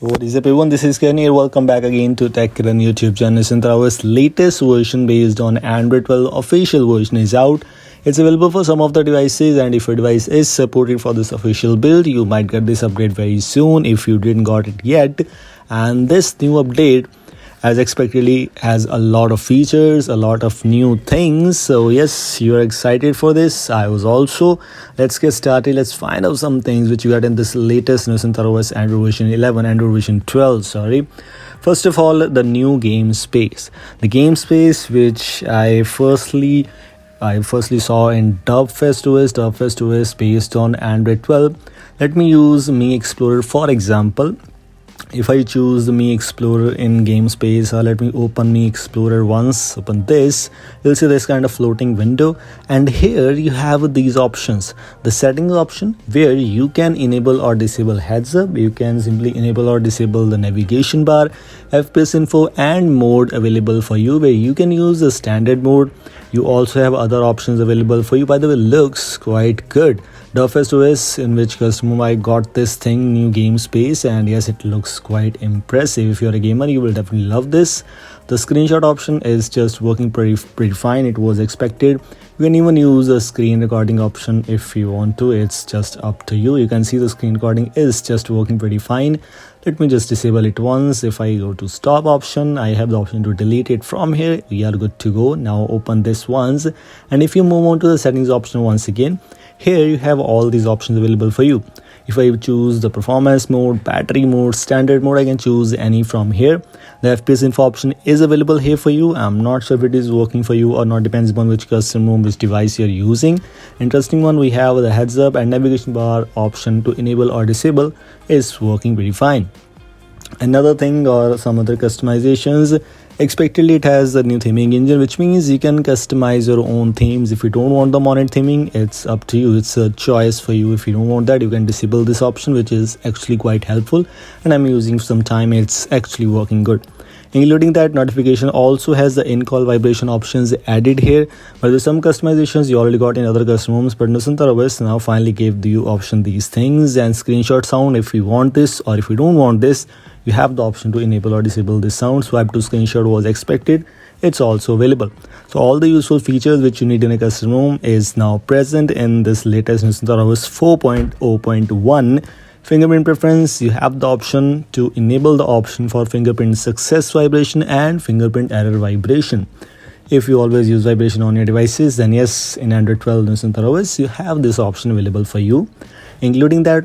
What is up everyone, this is Ken here. Welcome back again to TechRun YouTube channel. Synthra's latest version based on Android 12 official version is out. It's available for some of the devices, and if your device is supported for this official build, you might get this update very soon if you didn't got it yet. And this new update, as expectedly, has a lot of features, a lot of new things. So yes, you're excited for this. I was also. Let's get started. Let's find out some things which you got in this latest Synthra Android version 11, Android version 12, sorry. First of all, the new game space. The game space which I firstly saw in Dubfest OS based on Android 12. Let me use Mi Explorer for example. If I choose the Mi Explorer in game space, let me open Mi Explorer once. Open this, you'll see this kind of floating window, and here you have these options. The settings option, where you can enable or disable heads up. You can simply enable or disable the navigation bar, FPS info, and mode available for you, where you can use the standard mode. You also have other options available for you. By the way, looks quite good. Dubfest OS, in which custom I got this thing, new game space, and yes, it looks quite impressive. If you're a gamer, you will definitely love this. The screenshot option is just working pretty fine. It was expected. You can even use the screen recording option if you want to. It's just up to you. You can see the screen recording is just working pretty fine. Let me just disable it once. If I go to stop option, I have the option to delete it from here. We are good to go. Now open this once, and if you move on to the settings option once again, here you have all these options available for you. If I choose the performance mode, battery mode, standard mode, I can choose any from here. The FPS info option is available here for you. I'm not sure if it is working for you or not, depends upon which custom which device you're using. Interesting one, we have the heads up and navigation bar option to enable or disable is working pretty fine. Another thing or some other customizations, expectedly it has a new theming engine, which means you can customize your own themes. If you don't want the monet theming, it's up to you. It's a choice for you. If you don't want that, you can disable this option, which is actually quite helpful, and I'm using some time. It's actually working good. Including that, notification also has the in-call vibration options added here, but there's some customizations you already got in other custom homes, but Synthra OS now finally gave you option these things. And screenshot sound, if you want this or if you don't want this, you have the option to enable or disable this sound. Swipe to screenshot was expected. It's also available. So all the useful features which you need in a custom home is now present in this latest Synthra OS 4.0.1. Fingerprint preference, you have the option to enable the option for fingerprint success vibration and fingerprint error vibration. If you always use vibration on your devices, then yes, in Android 12 Synthra OS, you have this option available for you. Including that,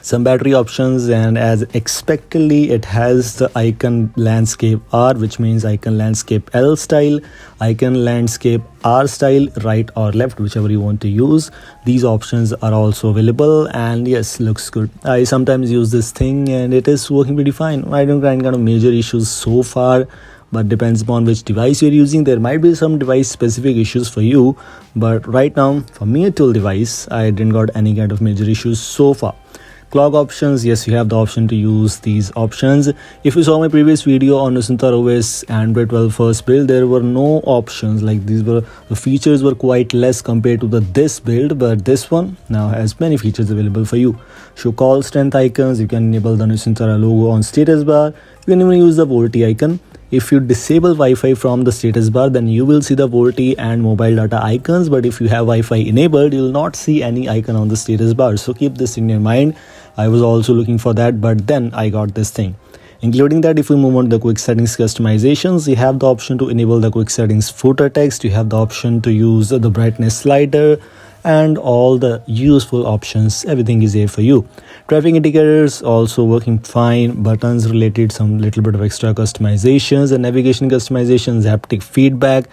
some battery options, and as expectedly, it has the icon landscape R, which means icon landscape L style, icon landscape R style, right or left, whichever you want to use. These options are also available, and yes, looks good. I sometimes use this thing and it is working pretty fine. I don't find kind of major issues so far, but depends upon which device you're using. There might be some device specific issues for you, but right now for me tool device, I didn't got any kind of major issues so far. Clock options, yes, you have the option to use these options. If you saw my previous video on Synthra OS Android 12 first build, there were no options. Like the features were quite less compared to this build, but this one now has many features available for you. Show call strength icons, you can enable the Synthra logo on status bar. You can even use the VoLTE icon. If you disable Wi-Fi from the status bar, then you will see the VoLTE and mobile data icons, but if you have Wi-Fi enabled, you will not see any icon on the status bar. So keep this in your mind. I was also looking for that, but then I got this thing. Including that, if we move on to the quick settings customizations, you have the option to enable the quick settings footer text. You have the option to use the brightness slider and all the useful options. Everything is here for you. Traffic indicators also working fine. Buttons related, some little bit of extra customizations, and navigation customizations, haptic feedback,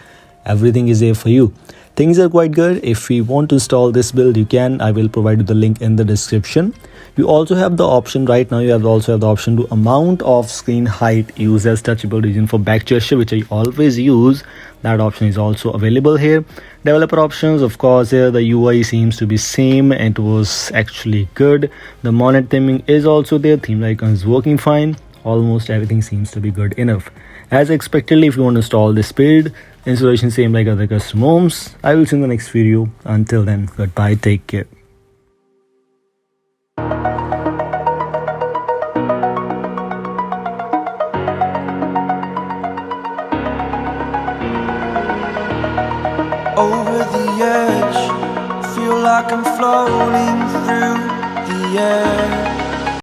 everything is here for you. Things are quite good. If you want to install this build, you can. I will provide you the link in the description. You also have the option right now. Also have the option to amount of screen height, use as touchable region for back gesture, which I always use. That option is also available here. Developer options, of course, here the UI seems to be same. It was actually good. The monet theming is also there. Theme icon is working fine. Almost everything seems to be good enough. As expectedly, if you want to install this build, installation same like other custom homes. I will see you in the next video. Until then, goodbye, take care. over the edge. Feel like I'm floating through the air.